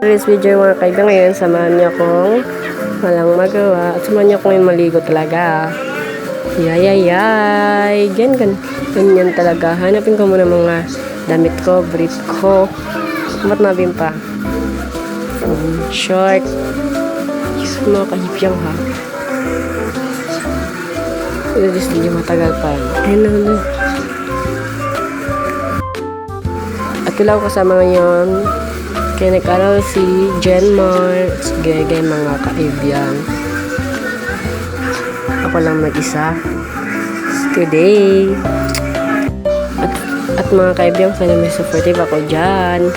Today's video mga kaibigan, ngayon samahan niyo akong walang magawa at samahan niyo akong maligo talaga. Yay! Ganyan talaga. Hanapin ko muna mga damit ko, brief ko. Ba't nabim pa? Short. Mga kahipyang ha. Ito just hindi matagal pa. Ayun. At wala ko kasama ngayon. Kaya nag-aral si Jenmar, gaya mga kaibigan. Ako lang mag-isa today. At mga kaibigan, sana may supportive ako dyan.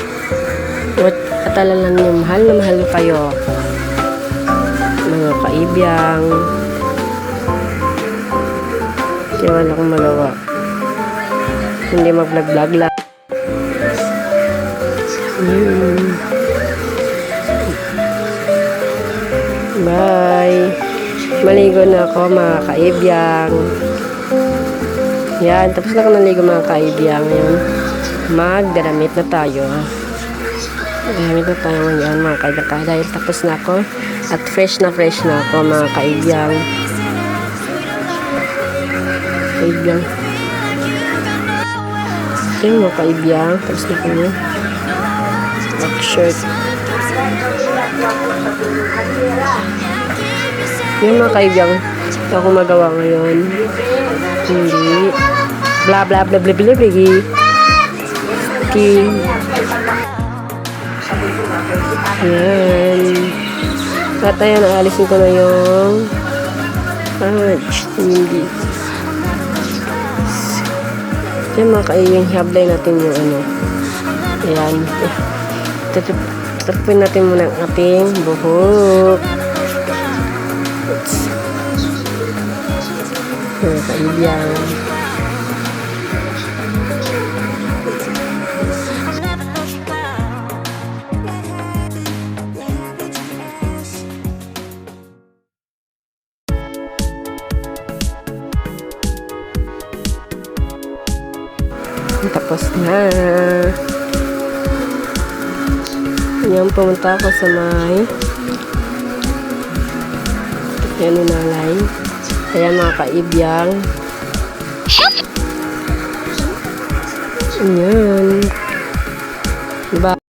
At alalan niyo, mahal na mahal kayo. Mga kaibigan. Kaya wala akong magawa. Hindi mag-vlog-vlog lang. Bye. Maligo na ako mga kaibigan. Yan, tapos na ako naligo mga kaibigan. Ngayon, magdadamit na tayo. Magdadamit na tayo ngayon mga kaibigan. Dahil tapos na ako at fresh na ako mga kaibigan. Kaibigan. Yung mga kaibigan, tapos na ako niya. Shirt. Yung mga kaibigan, ako magawa ngayon. Hindi. Bla bla bla bla bla bla. King. Yan. At ayan, aalisin ko na yung hindi. Yan mga kaibigan, hablay natin yung ano. Ayan. Tapin natin muna ang ating buhok. Kaibigan. Tapos na. Yan, pumunta ako sa may yan inalay. Ayan mga kaibigan. Ayan. Diba?